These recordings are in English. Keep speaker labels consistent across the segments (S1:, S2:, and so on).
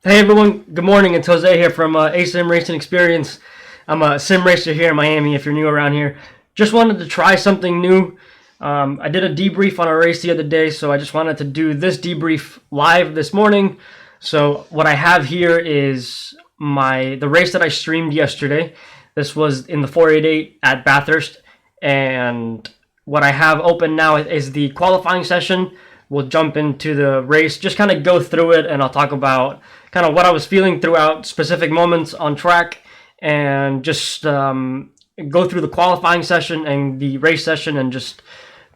S1: Hey everyone, good morning. It's Jose here from Sim Racing Experience. I'm a sim racer here in Miami if you're new around here. Just wanted to try something new. I did a debrief on a race the other day, so I just wanted to do this debrief live this morning. So what I have here is the race that I streamed yesterday. This was in the 488 at Bathurst, and what I have open now is the qualifying session. We'll jump into the race, just kind of go through it, and I'll talk about kind of what I was feeling throughout specific moments on track, and just go through the qualifying session and the race session, and just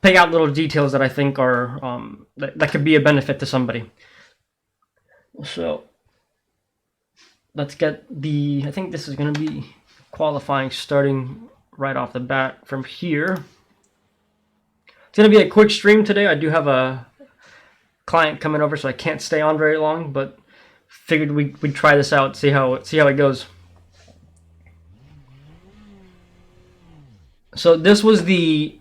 S1: pick out little details that I think are that could be a benefit to somebody. So let's get I think this is going to be qualifying starting right off the bat from here. It's going to be a quick stream today. I do have a client coming over, so I can't stay on very long, but figured we'd try this out, see how it goes. So this was the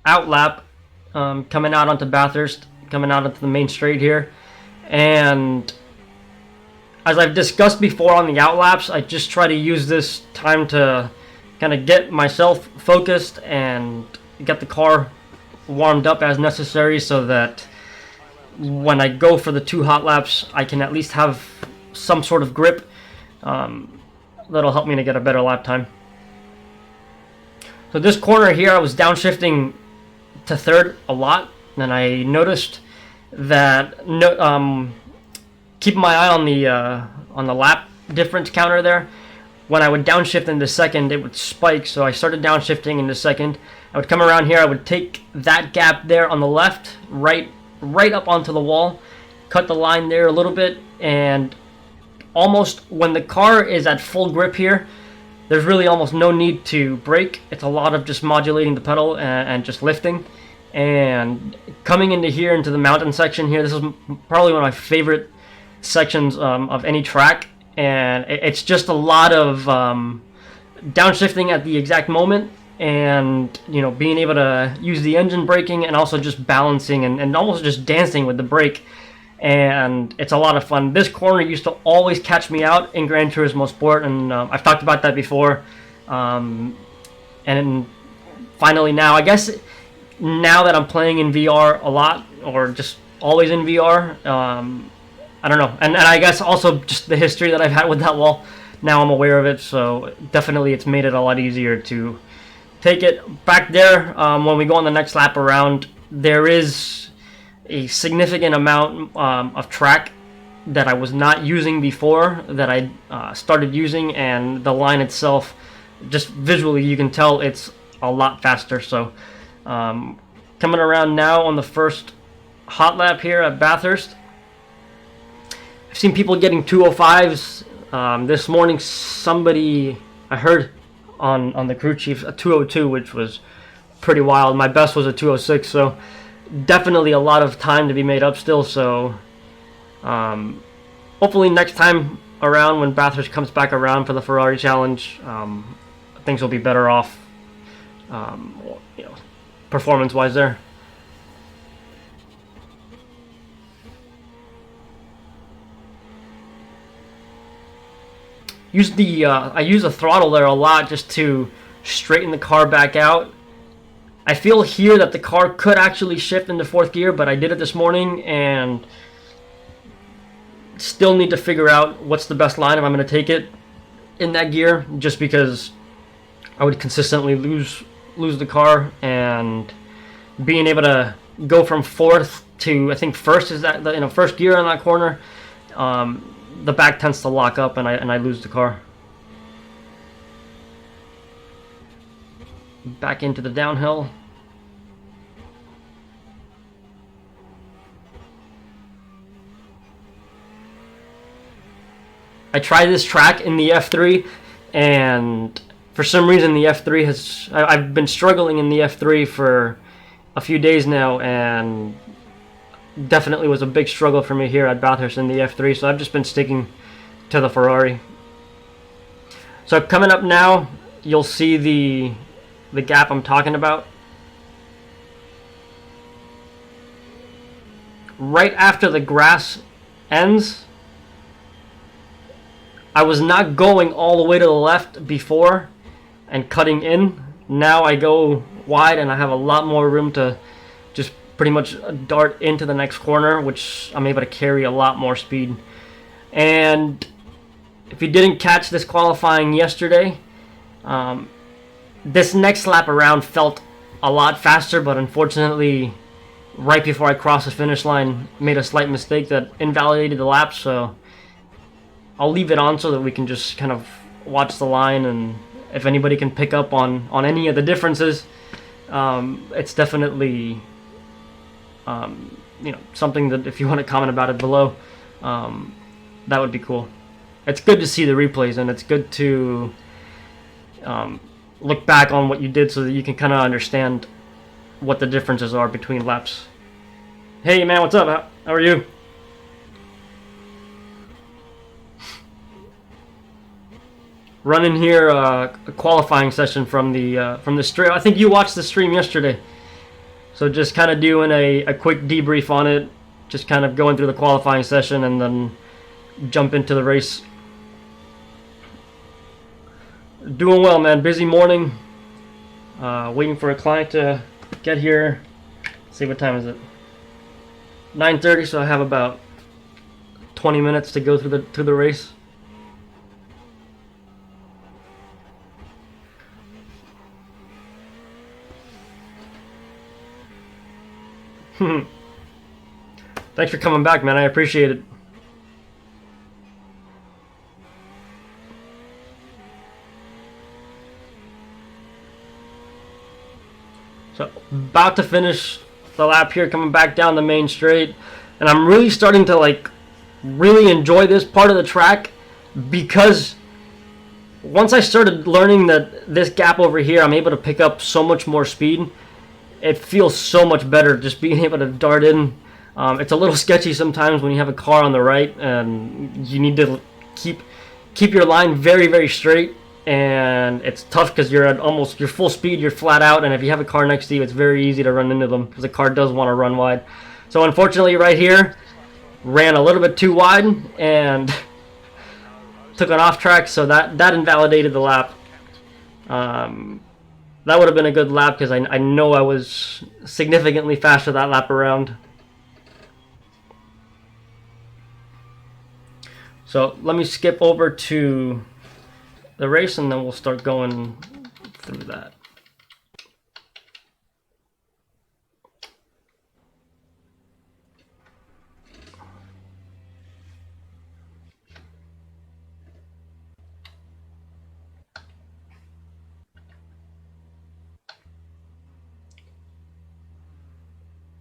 S1: out lap coming out onto Bathurst, coming out onto the main straight here, and as I've discussed before on the out laps, I just try to use this time to kind of get myself focused and get the car warmed up as necessary, so that when I go for the 2 hot laps, I can at least have some sort of grip that'll help me to get a better lap time. So this corner here, I was downshifting to third a lot, and I noticed that keeping my eye on the lap difference counter there. When I would downshift into second, it would spike, so I started downshifting into second. I would come around here, I would take that gap there on the left, right up onto the wall, cut the line there a little bit, and almost when the car is at full grip here, there's really almost no need to brake. It's a lot of just modulating the pedal and just lifting. And coming into here, into the mountain section here, this is probably one of my favorite sections of any track, and it's just a lot of downshifting at the exact moment, and being able to use the engine braking and also just balancing and almost just dancing with the brake, and it's a lot of fun. This corner used to always catch me out in Gran Turismo Sport, and I've talked about that before, and finally now, I guess now that I'm playing in VR a lot, or just always in VR, I don't know, and I guess also just the history that I've had with that wall, now I'm aware of it, so definitely it's made it a lot easier to take it back there. When we go on the next lap around, there is a significant amount of track that I was not using before that I started using, and the line itself, just visually you can tell it's a lot faster. So coming around now on the first hot lap here at Bathurst, I've seen people getting 205s. This morning somebody, I heard on the crew chief, a 202, which was pretty wild. My best was a 206, so definitely a lot of time to be made up still. So hopefully next time around, when Bathurst comes back around for the Ferrari Challenge, things will be better off, performance wise there. I use the throttle there a lot just to straighten the car back out. I feel here that the car could actually shift into 4th gear, but I did it this morning and still need to figure out what's the best line if I'm going to take it in that gear, just because I would consistently lose the car, and being able to go from 4th to, I think 1st is that, 1st gear on that corner, the back tends to lock up and I lose the car. Back into the downhill. I tried this track in the F3, and for some reason the F3 I've been struggling in the F3 for a few days now, and definitely was a big struggle for me here at Bathurst in the F3, so I've just been sticking to the Ferrari. So coming up now, you'll see the gap I'm talking about. Right after the grass ends, I was not going all the way to the left before and cutting in. Now I go wide and I have a lot more room to just pretty much dart into the next corner, which I'm able to carry a lot more speed. And if you didn't catch this qualifying yesterday, this next lap around felt a lot faster, but unfortunately right before I crossed the finish line made a slight mistake that invalidated the lap, so I'll leave it on so that we can just kind of watch the line, and if anybody can pick up on any of the differences, it's definitely you know, something that if you want to comment about it below, that would be cool. It's good to see the replays, and it's good to look back on what you did so that you can kind of understand what the differences are between laps. Hey man, what's up? How are you? Running here a qualifying session from the stream. I think you watched the stream yesterday, so just kind of doing a quick debrief on it, just kind of going through the qualifying session and then jump into the race. Doing well, man. Busy morning. Waiting for a client to get here. Let's see, what time is it? 9:30. So I have about 20 minutes to go through the race. Thanks for coming back, man. I appreciate it. So, about to finish the lap here, coming back down the main straight, and I'm really starting to like really enjoy this part of the track, because once I started learning that this gap over here I'm able to pick up so much more speed. It feels so much better just being able to dart in. It's a little sketchy sometimes when you have a car on the right and you need to keep your line very, very straight, and it's tough because you're at almost your full speed, you're flat out, and if you have a car next to you, it's very easy to run into them because the car does want to run wide. So unfortunately right here, ran a little bit too wide and took an off track, so that invalidated the lap. That would have been a good lap because I know I was significantly faster that lap around. So let me skip over to the race and then we'll start going through that.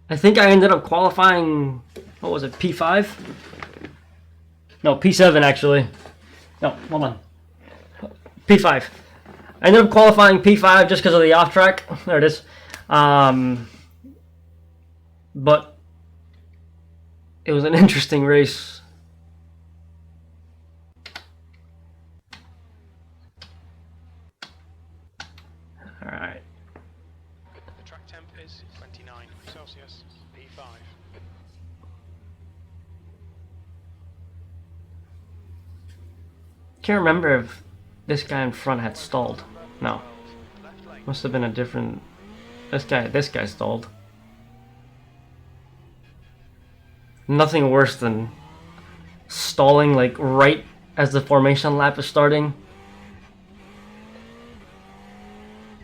S1: I think I ended up qualifying, what was it, P5? No, P7 actually. No, hold on. P5. I ended up qualifying P5 just because of the off track. There it is. But it was an interesting race. All right.
S2: The track temp is 29 Celsius, P5.
S1: Can't remember if this guy in front had stalled. No. Must have been a different... This guy stalled. Nothing worse than stalling like right as the formation lap is starting.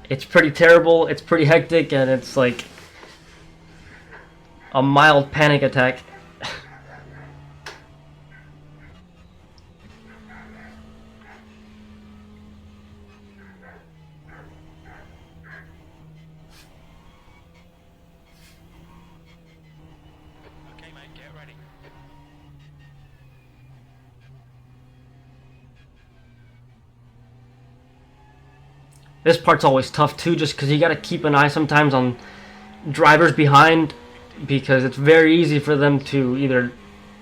S1: It's pretty terrible, it's pretty hectic, and it's like a mild panic attack.
S2: Okay, mate, get ready.
S1: This part's always tough too, just because you got to keep an eye sometimes on drivers behind, because it's very easy for them to either,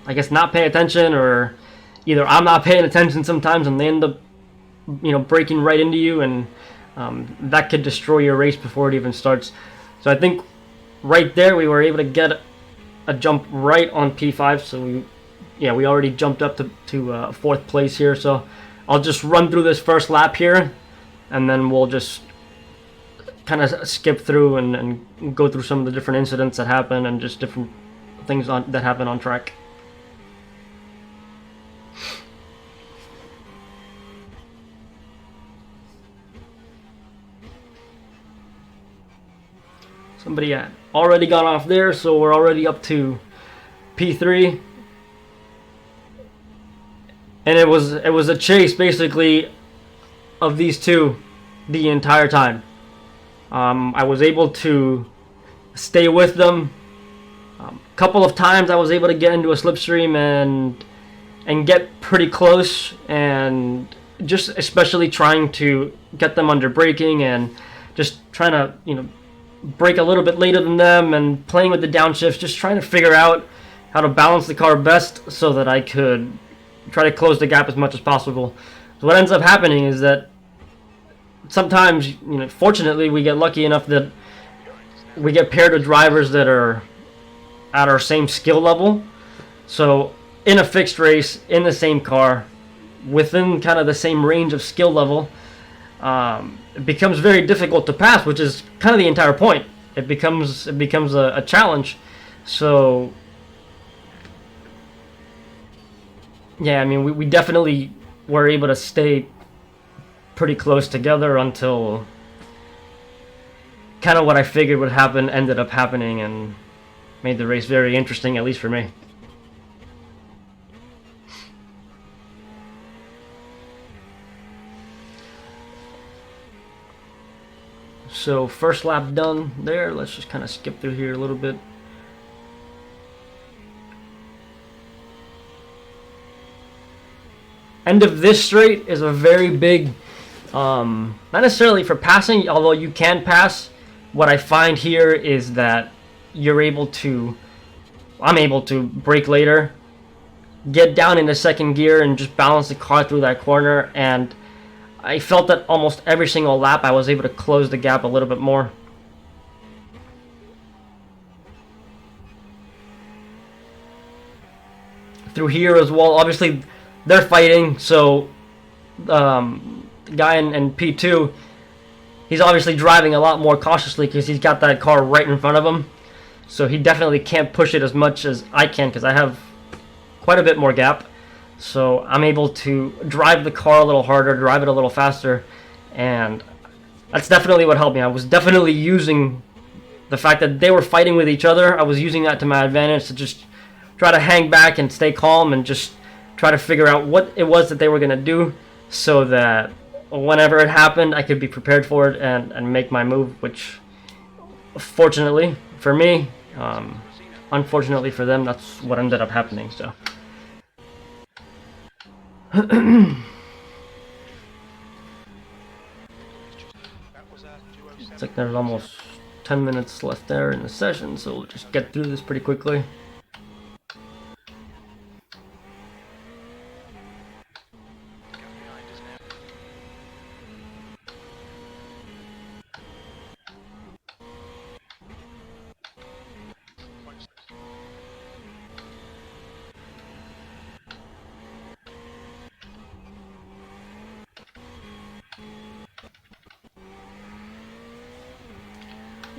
S1: I guess, not pay attention, or either I'm not paying attention sometimes and they end up, you know, breaking right into you, and that could destroy your race before it even starts. So I think right there we were able to get a jump right on P5, so we yeah, we already jumped up to fourth place here. So I'll just run through this first lap here, and then we'll just kind of skip through and go through some of the different incidents that happen and just different things that happen on track. Somebody had already got off there, so we're already up to P3. And it was a chase basically of these two the entire time. I was able to stay with them. A couple of times I was able to get into a slipstream and get pretty close, and just especially trying to get them under braking and just trying to, you know, brake a little bit later than them and playing with the downshifts, just trying to figure out how to balance the car best so that I could try to close the gap as much as possible. So what ends up happening is that sometimes, you know, fortunately we get lucky enough that we get paired with drivers that are at our same skill level. So in a fixed race, in the same car, within kind of the same range of skill level, it becomes very difficult to pass, which is kind of the entire point. It becomes a challenge. So yeah, I mean, we definitely were able to stay pretty close together until kind of what I figured would happen ended up happening and made the race very interesting, at least for me. So first lap done there. Let's just kind of skip through here a little bit. End of this straight is a very big, not necessarily for passing, although you can pass. What I find here is that you're able to, I'm able to brake later, get down into second gear and just balance the car through that corner, and I felt that almost every single lap I was able to close the gap a little bit more. Through here as well, obviously they're fighting, so the guy in P2, he's obviously driving a lot more cautiously because he's got that car right in front of him. So he definitely can't push it as much as I can because I have quite a bit more gap. So I'm able to drive the car a little harder, drive it a little faster, and that's definitely what helped me. I was definitely using the fact that they were fighting with each other. I was using that to my advantage to just try to hang back and stay calm and just try to figure out what it was that they were going to do so that whenever it happened, I could be prepared for it and make my move, which fortunately for me, unfortunately for them, that's what ended up happening. So it's like there's almost 10 minutes left there in the session, so we'll just get through this pretty quickly.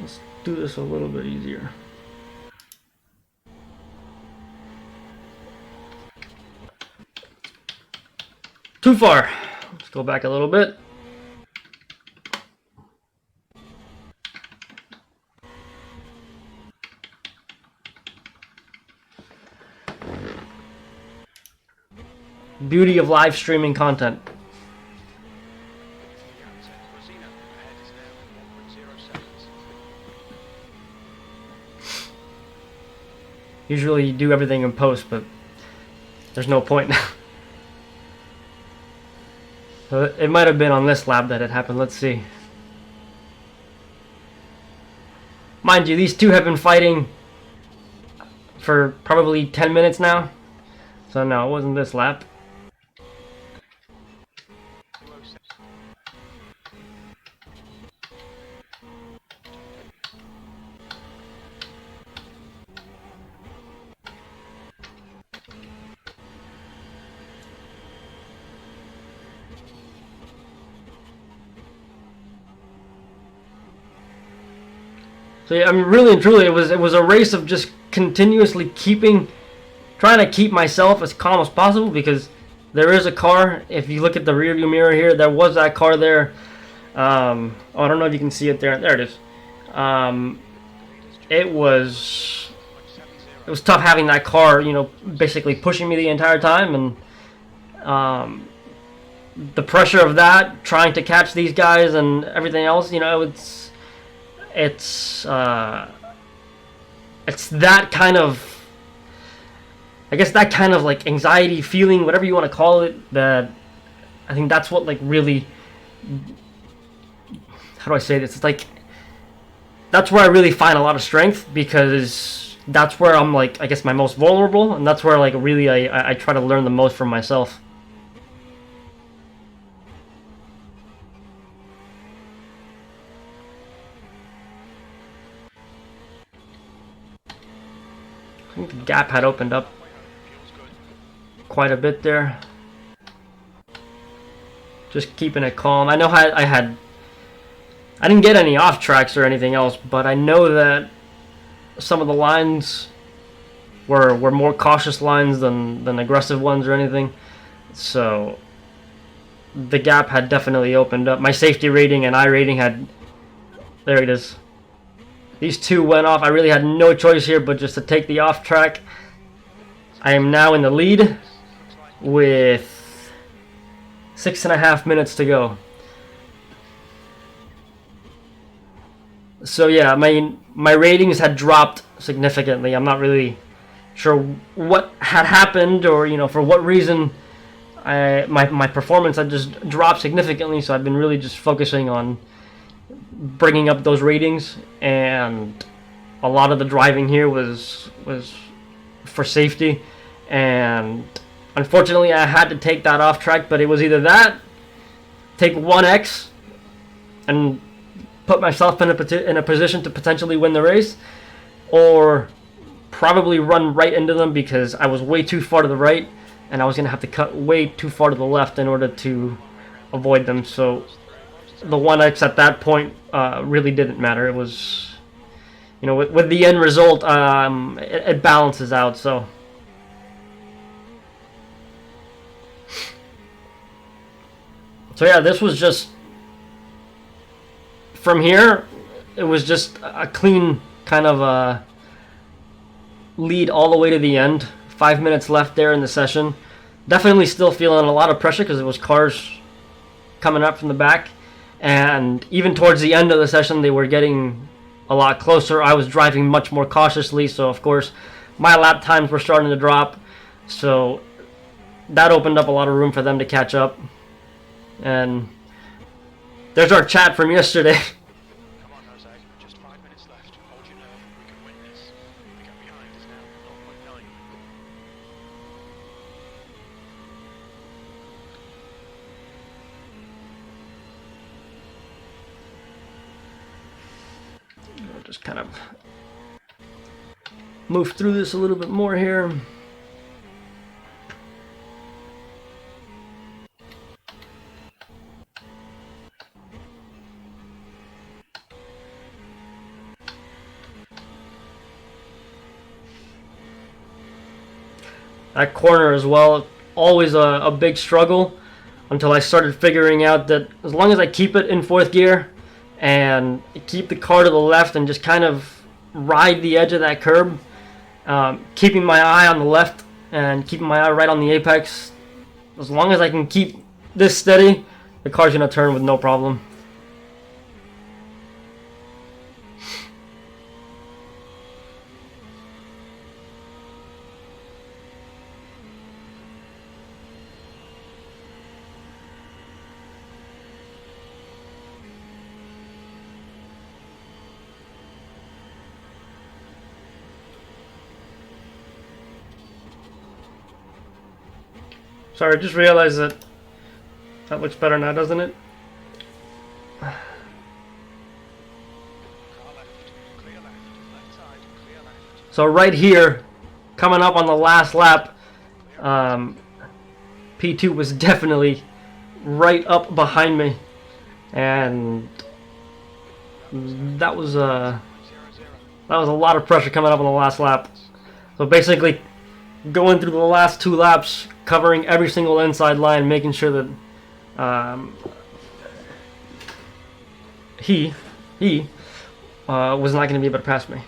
S1: Let's do this a little bit easier. Too far. Let's go back a little bit. Beauty of live streaming content. Usually you do everything in post, but there's no point now. So it might have been on this lap that it happened. Let's see. Mind you, these two have been fighting for probably 10 minutes now. So no, it wasn't this lap. So yeah, I mean, really and truly, it was a race of just continuously trying to keep myself as calm as possible, because there is a car. If you look at the rearview mirror here, there was that car there. Oh, I don't know if you can see it there. There it is. It was tough having that car, you know, basically pushing me the entire time, and the pressure of that, trying to catch these guys and everything else, you know, it's that kind of, I guess, that kind of like anxiety feeling, whatever you want to call it, that I think that's what like really, how do I say this? It's like, that's where I really find a lot of strength, because that's where I'm like, I guess, my most vulnerable, and that's where like really I try to learn the most from myself. I think the gap had opened up quite a bit there. Just keeping it calm. I know I didn't get any off tracks or anything else, but I know that some of the lines were more cautious lines than aggressive ones or anything. So the gap had definitely opened up. My safety rating and iRating had, there it is. These two went off. I really had no choice here but just to take the off track. I am now in the lead with 6.5 minutes to go. So yeah, my ratings had dropped significantly. I'm not really sure what had happened, or you know, for what reason. My performance had just dropped significantly. So I've been really just focusing on bringing up those ratings, and a lot of the driving here was for safety, and unfortunately I had to take that off track. But it was either that, take 1x and put myself in a position to potentially win the race, or probably run right into them, because I was way too far to the right and I was going to have to cut way too far to the left in order to avoid them. So the 1x at that point really didn't matter. It was, you know, with the end result, it balances out. So yeah, this was just, from here, it was just a clean kind of lead all the way to the end. 5 minutes left there in the session. Definitely still feeling a lot of pressure, because it was cars coming up from the back. And even towards the end of the session, they were getting a lot closer. I was driving much more cautiously, so of course my lap times were starting to drop. So that opened up a lot of room for them to catch up. And there's our chat from yesterday.
S2: Come on, Jose. Just 5 minutes left. Hold your nerve. We can win this. The gap behind is now 0.9.
S1: I'll just kind of move through this a little bit more here. That corner as well, always a big struggle, until I started figuring out that as long as I keep it in 4th gear and keep the car to the left and just kind of ride the edge of that curb, keeping my eye on the left and keeping my eye right on the apex, as long as I can keep this steady, the car's going to turn with no problem. Sorry, I just realized that looks better now, doesn't it?
S2: Car left. Clear left. Left side. Clear left.
S1: So right here, coming up on the last lap, P2 was definitely right up behind me, and that was
S2: 0-0.
S1: That was a lot of pressure coming up on the last lap. So basically, going through the last 2 laps, covering every single inside line, making sure that he was not going to be able to pass me.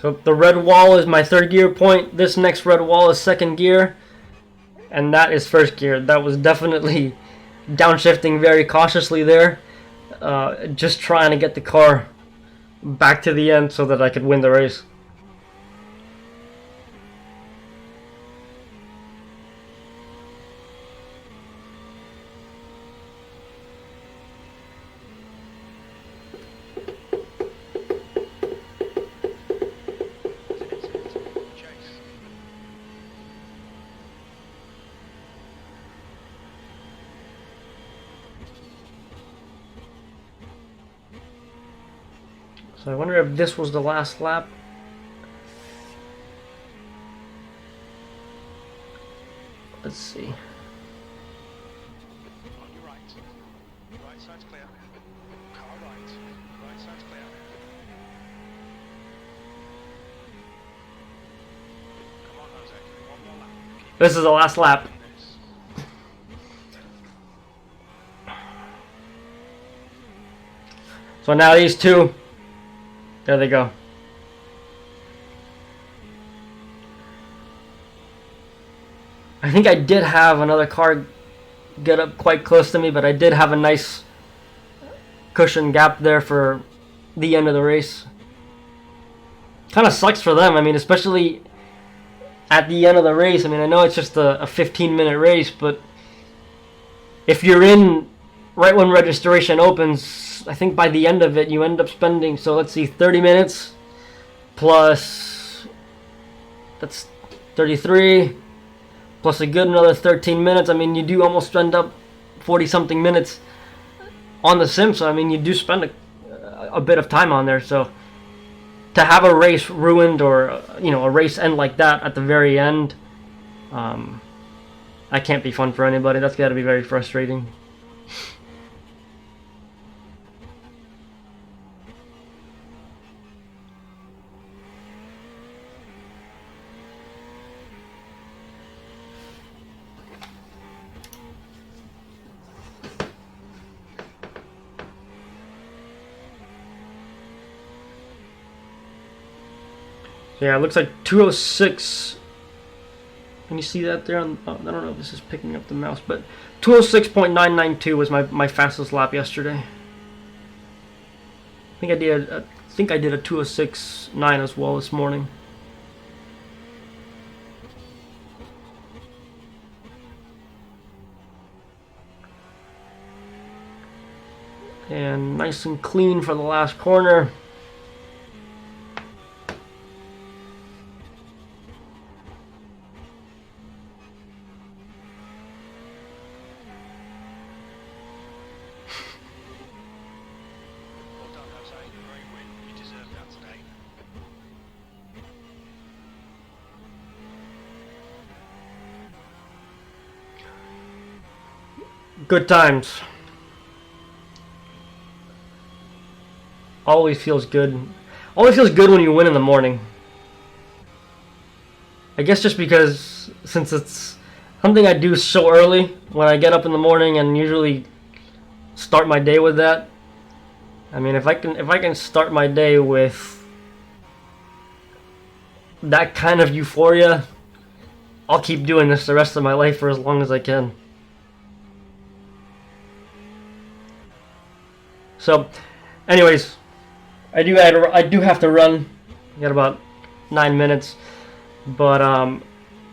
S1: So the red wall is my 3rd gear point. This next red wall is 2nd gear. And that is 1st gear. That was definitely downshifting very cautiously there. Just trying to get the car back to the end so that I could win the race. So I wonder if this was the last lap. Let's see.
S2: On your right. Right side's clear. Car right. Right side's clear. Come on, Jose. One more lap.
S1: This is the last lap. So now these two, there they go. I think I did have another car get up quite close to me, but I did have a nice cushion gap there for the end of the race. Kind of sucks for them. I mean, especially at the end of the race. I mean, I know it's just a 15-minute race, but if you're in right when registration opens, I think by the end of it, you end up spending, so let's see, 30 minutes plus, that's 33, plus a good another 13 minutes. I mean, you do almost spend up 40-something minutes on the sim, so I mean, you do spend a bit of time on there. So to have a race ruined, or you know, a race end like that at the very end, that can't be fun for anybody. That's got to be very frustrating. Yeah, it looks like 206. Can you see that there? I don't know if this is picking up the mouse, but 206.992 was my fastest lap yesterday. I think I did a 206.9 as well this morning. And nice and clean for the last corner. Good times. Always feels good. Always feels good when you win in the morning. I guess just because, since it's something I do so early, when I get up in the morning and usually start my day with that. I mean, if I can start my day with that kind of euphoria, I'll keep doing this the rest of my life for as long as I can. So, anyways, I do have to run. Got about 9 minutes, but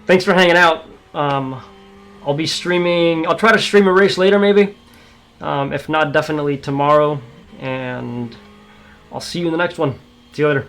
S1: thanks for hanging out. I'll be streaming. I'll try to stream a race later, maybe. If not, definitely tomorrow. And I'll see you in the next one. See you later.